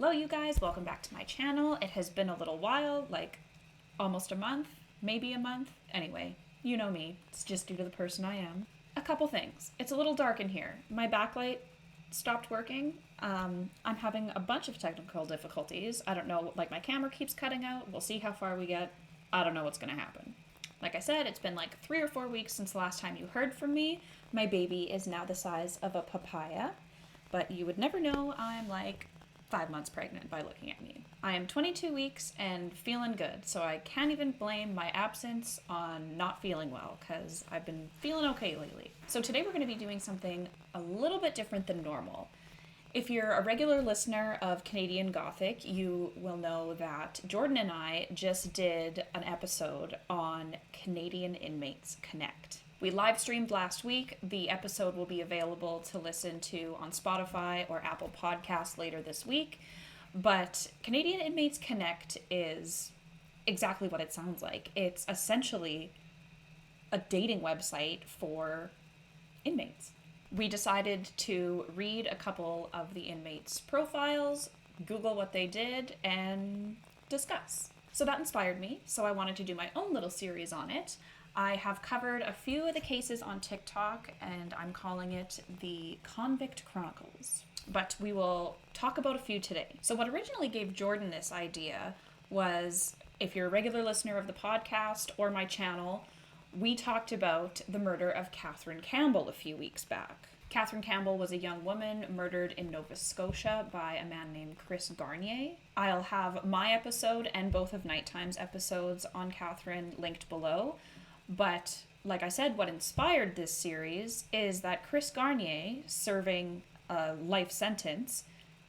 Hello you guys, welcome back to my channel. It has been a little while, like almost a month, maybe a month. Anyway, you know me, it's just due to the person I am. A couple things. It's a little dark in here. My backlight stopped working. I'm having a bunch of technical difficulties. I don't know, like my camera keeps cutting out. We'll see how far we get. I don't know what's gonna happen. Like I said, it's been like 3 or 4 weeks since the last time you heard from me. My baby is now the size of a papaya, but you would never know I'm like 5 months pregnant by looking at me. I am 22 weeks and feeling good, so I can't even blame my absence on not feeling well, because I've been feeling okay lately. So today we're going to be doing something a little bit different than normal. If you're a regular listener of Canadian Gothic, you will know that Jordan and I just did an episode on Canadian Inmates Connect. We live streamed last week. The episode will be available to listen to on Spotify or Apple Podcasts later this week. But Canadian Inmates Connect is exactly what it sounds like. It's essentially a dating website for inmates. We decided to read a couple of the inmates' profiles, Google what they did, and discuss. So that inspired me, so I wanted to do my own little series on it. I have covered a few of the cases on TikTok, and I'm calling it the Convict Chronicles. But we will talk about a few today. So what originally gave Jordan this idea was, if you're a regular listener of the podcast or my channel, we talked about the murder of Campbell a few weeks back. Campbell was a young woman murdered in Nova Scotia by a man named Chris Garnier. I'll have my episode and both of Nighttime's episodes on Catherine linked below. But like I said, what inspired this series is that Chris Garnier, serving a life sentence,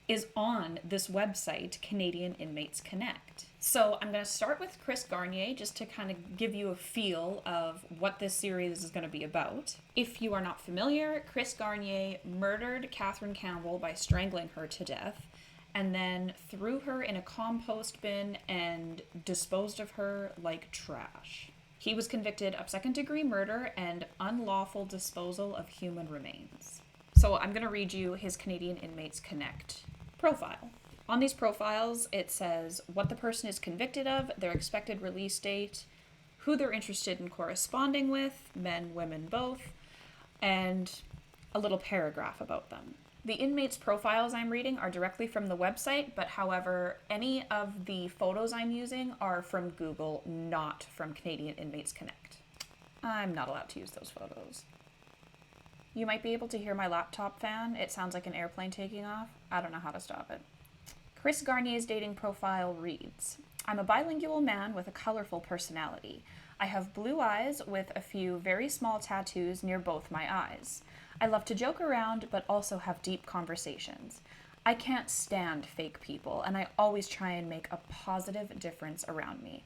is on this website, Canadian Inmates Connect. So I'm going to start with Chris Garnier just to kind of give you a feel of what this series is going to be about. If you are not familiar, Chris Garnier murdered Campbell by strangling her to death and then threw her in a compost bin and disposed of her like trash. He was convicted of second-degree murder and unlawful disposal of human remains. So I'm going to read you his Canadian Inmates Connect profile. On these profiles, it says what the person is convicted of, their expected release date, who they're interested in corresponding with, men, women, both, and a little paragraph about them. The inmates' profiles I'm reading are directly from the website, but however, any of the photos I'm using are from Google, not from Canadian Inmates Connect. I'm not allowed to use those photos. You might be able to hear my laptop fan. It sounds like an airplane taking off. I don't know how to stop it. Chris Garnier's dating profile reads, I'm a bilingual man with a colorful personality. I have blue eyes with a few very small tattoos near both my eyes. I love to joke around, but also have deep conversations. I can't stand fake people, and I always try and make a positive difference around me.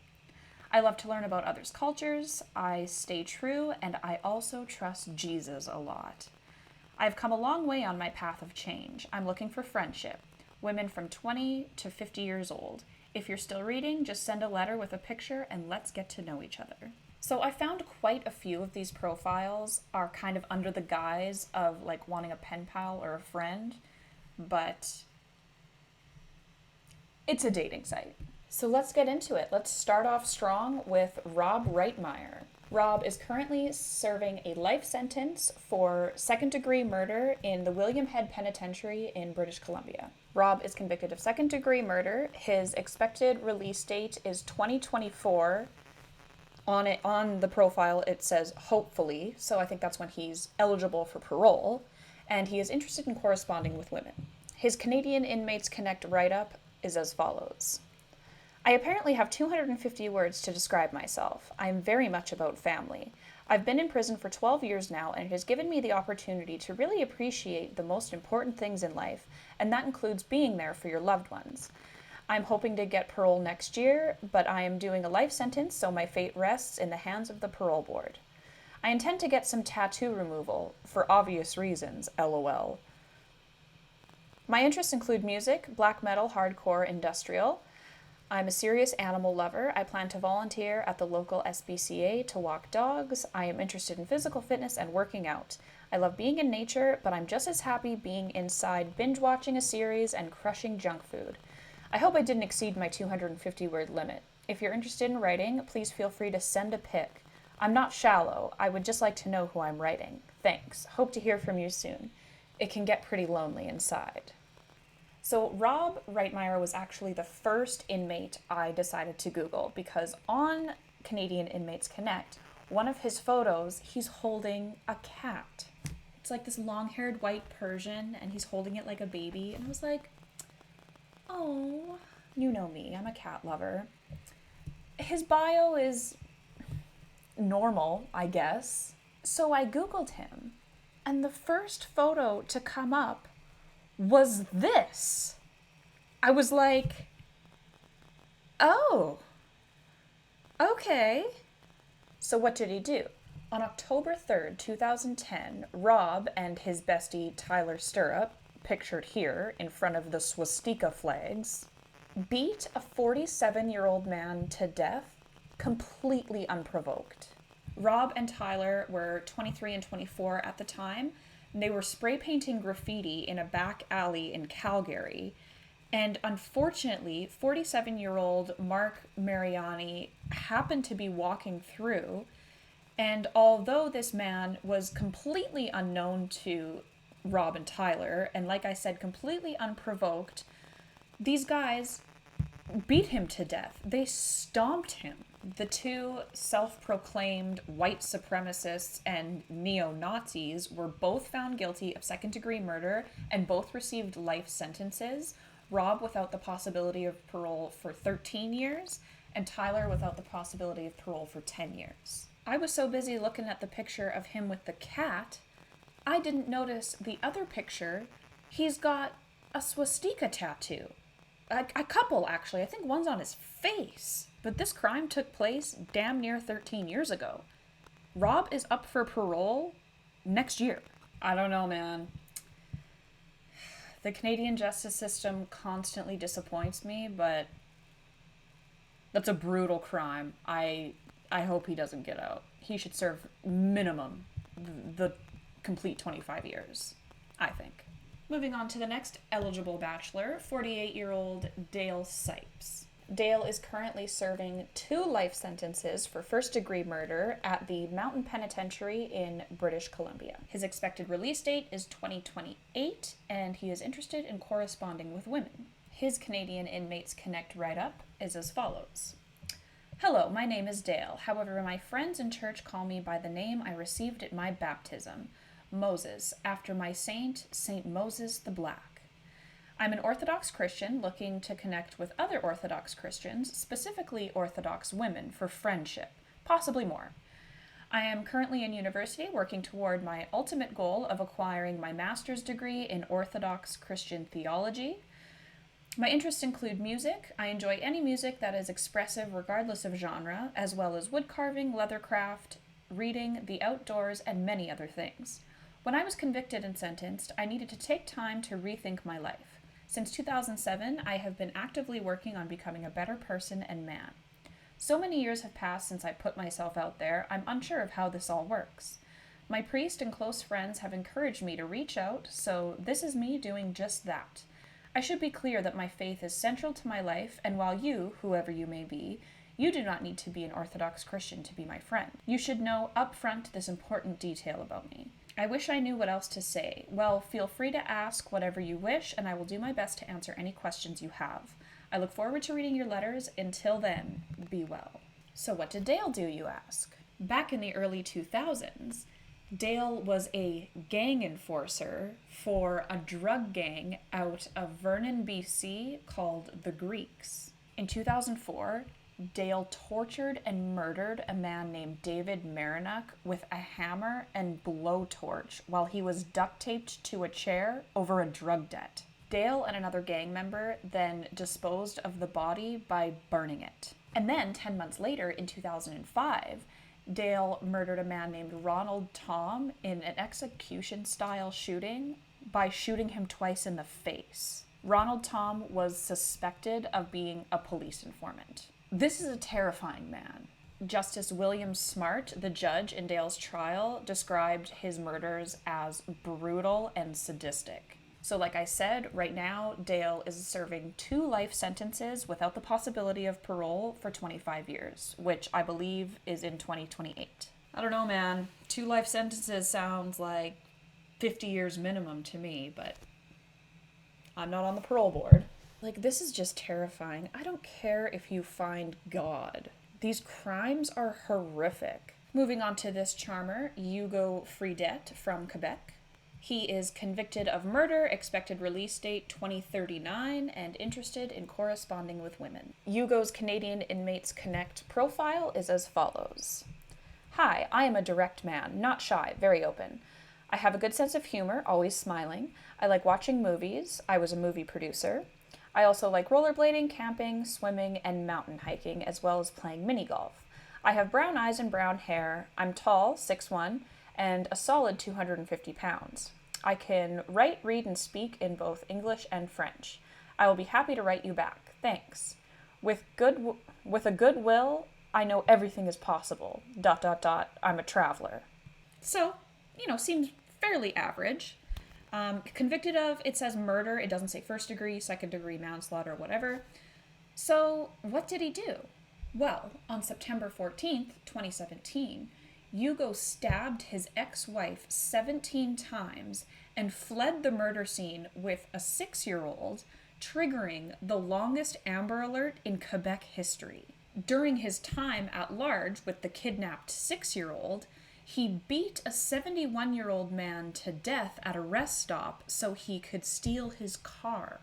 I love to learn about others' cultures, I stay true, and I also trust Jesus a lot. I've come a long way on my path of change. I'm looking for friendship. Women from 20 to 50 years old. If you're still reading, just send a letter with a picture and let's get to know each other. So I found quite a few of these profiles are kind of under the guise of like wanting a pen pal or a friend, but it's a dating site. So let's get into it. Let's start off strong with Rob Reitmeyer. Rob is currently serving a life sentence for second-degree murder in the William Head Penitentiary in British Columbia. Rob is convicted of second-degree murder. His expected release date is 2024. On the profile, it says hopefully, so I think that's when he's eligible for parole, and he is interested in corresponding with women. His Canadian Inmates Connect write-up is as follows. I apparently have 250 words to describe myself. I am very much about family. I've been in prison for 12 years now, and it has given me the opportunity to really appreciate the most important things in life, and that includes being there for your loved ones. I'm hoping to get parole next year, but I am doing a life sentence, so my fate rests in the hands of the parole board. I intend to get some tattoo removal, for obvious reasons, LOL. My interests include music, black metal, hardcore, industrial. I'm a serious animal lover. I plan to volunteer at the local SPCA to walk dogs. I am interested in physical fitness and working out. I love being in nature, but I'm just as happy being inside, binge watching a series and crushing junk food. I hope I didn't exceed my 250 word limit. If you're interested in writing, please feel free to send a pic. I'm not shallow. I would just like to know who I'm writing. Thanks. Hope to hear from you soon. It can get pretty lonely inside. So Rob Reitmeyer was actually the first inmate I decided to Google because on Canadian Inmates Connect, one of his photos, he's holding a cat. It's like this long-haired white Persian, and he's holding it like a baby. And I was like, oh, you know me, I'm a cat lover. His bio is normal, I guess. So I Googled him, and the first photo to come up was this. I was like, oh, okay. So what did he do? On October 3rd, 2010, Rob and his bestie Tyler Stirrup, pictured here in front of the swastika flags, beat a 47-year-old man to death completely unprovoked. Rob and Tyler were 23 and 24 at the time. And they were spray painting graffiti in a back alley in Calgary. And unfortunately, 47-year-old Mark Mariani happened to be walking through. And although this man was completely unknown to Rob and Tyler, and like I said, completely unprovoked, these guys beat him to death. They stomped him. The two self-proclaimed white supremacists and neo-Nazis were both found guilty of second-degree murder and both received life sentences. Rob without the possibility of parole for 13 years, and Tyler without the possibility of parole for 10 years. I was so busy looking at the picture of him with the cat, I didn't notice the other picture. He's got a swastika tattoo. A couple, actually. I think one's on his face. But this crime took place damn near 13 years ago. Rob is up for parole next year. I don't know, man. The Canadian justice system constantly disappoints me, but that's a brutal crime. I hope he doesn't get out. He should serve minimum the complete 25 years, I think. Moving on to the next eligible bachelor, 48-year-old Dale Sipes. Dale is currently serving 2 life sentences for first-degree murder at the Mountain Penitentiary in British Columbia. His expected release date is 2028, and he is interested in corresponding with women. His Canadian Inmates Connect write-up is as follows. Hello, my name is Dale. However, my friends in church call me by the name I received at my baptism, Moses, after my saint, Saint Moses the Black. I'm an Orthodox Christian looking to connect with other Orthodox Christians, specifically Orthodox women, for friendship, possibly more. I am currently in university working toward my ultimate goal of acquiring my master's degree in Orthodox Christian theology. My interests include music. I enjoy any music that is expressive regardless of genre, as well as woodcarving, leathercraft, reading, the outdoors, and many other things. When I was convicted and sentenced, I needed to take time to rethink my life. Since 2007, I have been actively working on becoming a better person and man. So many years have passed since I put myself out there, I'm unsure of how this all works. My priest and close friends have encouraged me to reach out, so this is me doing just that. I should be clear that my faith is central to my life, and while you, whoever you may be, you do not need to be an Orthodox Christian to be my friend. You should know up front this important detail about me. I wish I knew what else to say. Well, feel free to ask whatever you wish, and I will do my best to answer any questions you have. I look forward to reading your letters. Until then, be well. So what did Dale do, you ask? Back in the early 2000s, Dale was a gang enforcer for a drug gang out of Vernon, BC called the Greeks. In 2004, Dale tortured and murdered a man named David Marinock with a hammer and blowtorch while he was duct taped to a chair over a drug debt. Dale and another gang member then disposed of the body by burning it. And then, 10 months later, in 2005, Dale murdered a man named Ronald Tom in an execution-style shooting by shooting him twice in the face. Ronald Tom was suspected of being a police informant. This is a terrifying man. Justice William Smart, the judge in Dale's trial, described his murders as brutal and sadistic. So like I said, right now, Dale is serving 2 life sentences without the possibility of parole for 25 years, which I believe is in 2028. I don't know, man. 2 life sentences sounds like 50 years minimum to me, but I'm not on the parole board. Like, this is just terrifying. I don't care if you find God. These crimes are horrific. Moving on to this charmer, Hugo Freidet from Quebec. He is convicted of murder, expected release date 2039, and interested in corresponding with women. Hugo's Canadian Inmates Connect profile is as follows. Hi, I am a direct man, not shy, very open. I have a good sense of humor, always smiling. I like watching movies. I was a movie producer. I also like rollerblading, camping, swimming, and mountain hiking, as well as playing mini golf. I have brown eyes and brown hair. I'm tall, 6'1", and a solid 250 pounds. I can write, read, and speak in both English and French. I will be happy to write you back. Thanks. With a good will, I know everything is possible. ... I'm a traveler. So, seems fairly average. Convicted of, it says murder. It doesn't say first degree, second degree, manslaughter, whatever. So, what did he do? Well, on September 14th, 2017, Hugo stabbed his ex-wife 17 times and fled the murder scene with a 6-year-old, triggering the longest Amber Alert in Quebec history. During his time at large with the kidnapped 6-year-old, he beat a 71-year-old man to death at a rest stop so he could steal his car.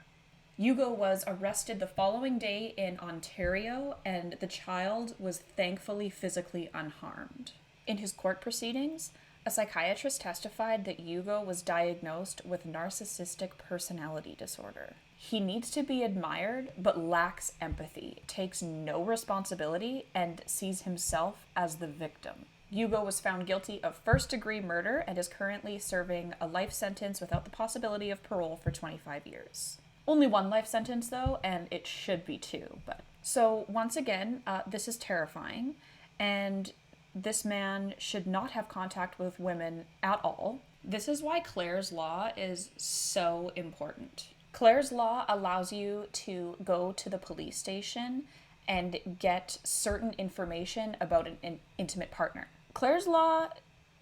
Hugo was arrested the following day in Ontario, and the child was thankfully physically unharmed. In his court proceedings, a psychiatrist testified that Hugo was diagnosed with narcissistic personality disorder. He needs to be admired, but lacks empathy, takes no responsibility, and sees himself as the victim. Hugo was found guilty of first-degree murder and is currently serving a life sentence without the possibility of parole for 25 years. Only 1 life sentence, though, and it should be 2. So, once again, this is terrifying, and this man should not have contact with women at all. This is why Clare's Law is so important. Clare's Law allows you to go to the police station and get certain information about an intimate partner. Clare's Law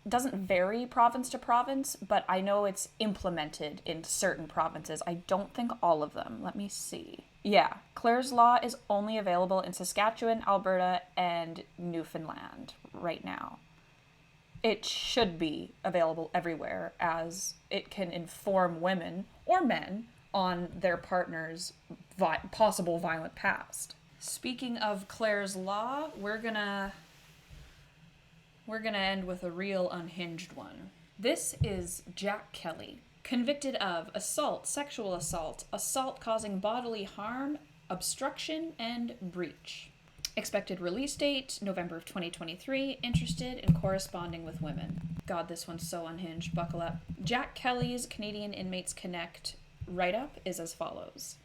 doesn't vary province to province, but I know it's implemented in certain provinces. I don't think all of them. Let me see. Yeah, Clare's Law is only available in Saskatchewan, Alberta, and Newfoundland right now. It should be available everywhere, as it can inform women or men on their partner's possible violent past. Speaking of Clare's Law, we're gonna end with a real unhinged one. This is Jack Kelly, convicted of assault, sexual assault, assault causing bodily harm, obstruction, and breach. Expected release date, November of 2023, interested in corresponding with women. God, this one's so unhinged, buckle up. Jack Kelly's Canadian Inmates Connect write-up is as follows.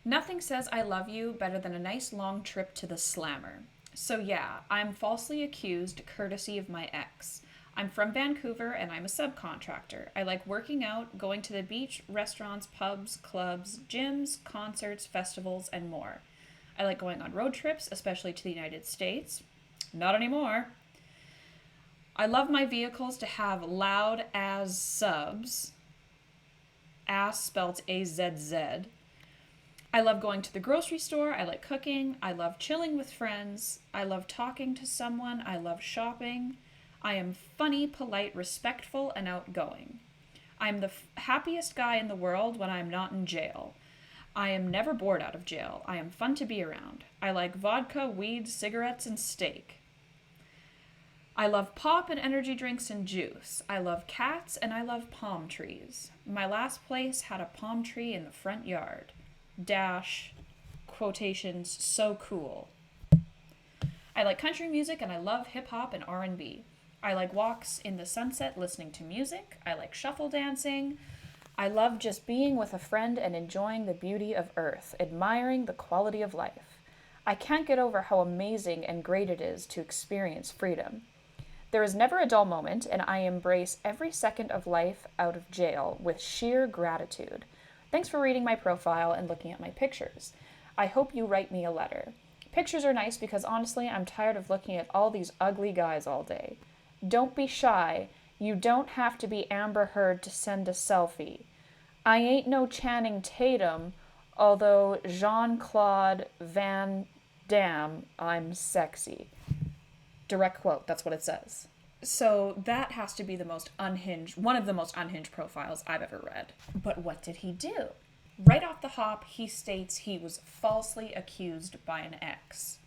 Nothing says I love you better than a nice long trip to the slammer. So yeah, I'm falsely accused courtesy of my ex. I'm from Vancouver and I'm a subcontractor. I like working out, going to the beach, restaurants, pubs, clubs, gyms, concerts, festivals, and more. I like going on road trips, especially to the United States. Not anymore. I love my vehicles to have loud as subs. Ass spelt A-Z-Z. I love going to the grocery store. I like cooking. I love chilling with friends. I love talking to someone. I love shopping. I am funny, polite, respectful, and outgoing. I'm the happiest guy in the world when I'm not in jail. I am never bored out of jail. I am fun to be around. I like vodka, weed, cigarettes, and steak. I love pop and energy drinks and juice. I love cats and I love palm trees. My last place had a palm tree in the front yard. Dash, quotations, so cool. I like country music and I love hip-hop and R&B. I like walks in the sunset listening to music. I like shuffle dancing. I love just being with a friend and enjoying the beauty of earth, admiring the quality of life. I can't get over how amazing and great it is to experience freedom. There is never a dull moment, and I embrace every second of life out of jail with sheer gratitude. Thanks for reading my profile and looking at my pictures. I hope you write me a letter. Pictures are nice because honestly, I'm tired of looking at all these ugly guys all day. Don't be shy. You don't have to be Amber Heard to send a selfie. I ain't no Channing Tatum, although Jean-Claude Van Damme, I'm sexy. Direct quote, that's what it says. So that has to be the most unhinged, one of the most unhinged profiles I've ever read. But what did he do? Right off the hop, he states he was falsely accused by an ex.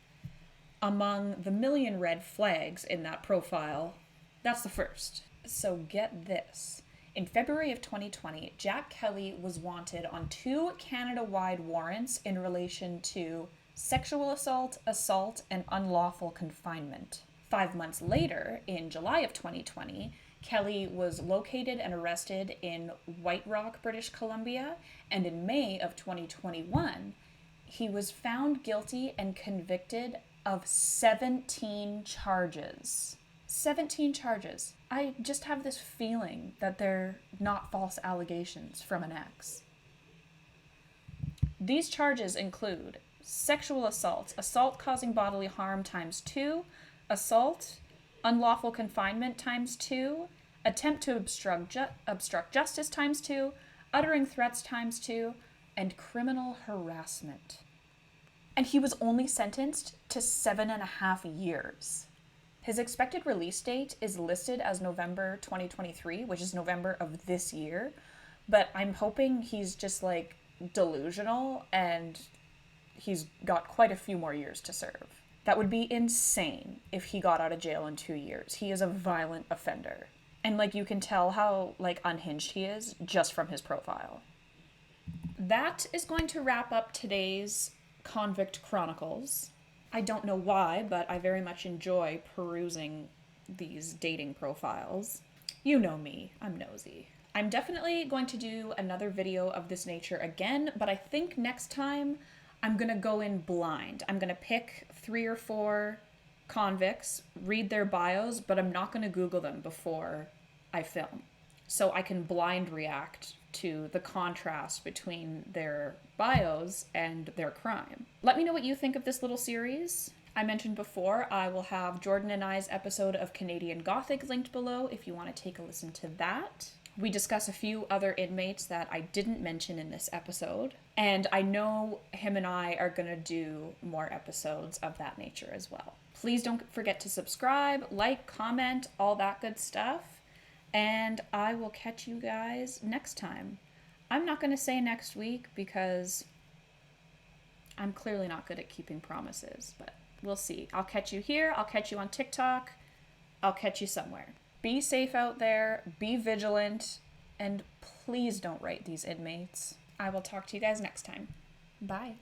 Among the million red flags in that profile, that's the first. So get this. In February of 2020, Jack Kelly was wanted on 2 Canada-wide warrants in relation to sexual assault, and unlawful confinement. 5 months later, in July of 2020, Kelly was located and arrested in White Rock, British Columbia, and in May of 2021, he was found guilty and convicted of 17 charges. 17 charges. I just have this feeling that they're not false allegations from an ex. These charges include sexual assault causing bodily harm ×2, assault, unlawful confinement ×2, attempt to obstruct justice ×2, uttering threats ×2, and criminal harassment. And he was only sentenced to 7.5 years. His expected release date is listed as November 2023, which is November of this year, but I'm hoping he's just like delusional and he's got quite a few more years to serve. That would be insane if he got out of jail in 2 years. He is a violent offender. And like you can tell how like unhinged he is just from his profile. That is going to wrap up today's Convict Chronicles. I don't know why, but I very much enjoy perusing these dating profiles. You know me, I'm nosy. I'm definitely going to do another video of this nature again, but I think next time I'm going to go in blind. I'm going to pick 3 or 4 convicts, read their bios, but I'm not going to Google them before I film. So I can blind react to the contrast between their bios and their crime. Let me know what you think of this little series. I mentioned before, I will have Jordan and I's episode of Canadian Gothic linked below if you want to take a listen to that. We discuss a few other inmates that I didn't mention in this episode, and I know him and I are going to do more episodes of that nature as well. Please don't forget to subscribe, like, comment, all that good stuff, and I will catch you guys next time. I'm not going to say next week because I'm clearly not good at keeping promises, but we'll see. I'll catch you here, I'll catch you on TikTok, I'll catch you somewhere. Be safe out there, be vigilant, and please don't write these inmates. I will talk to you guys next time. Bye.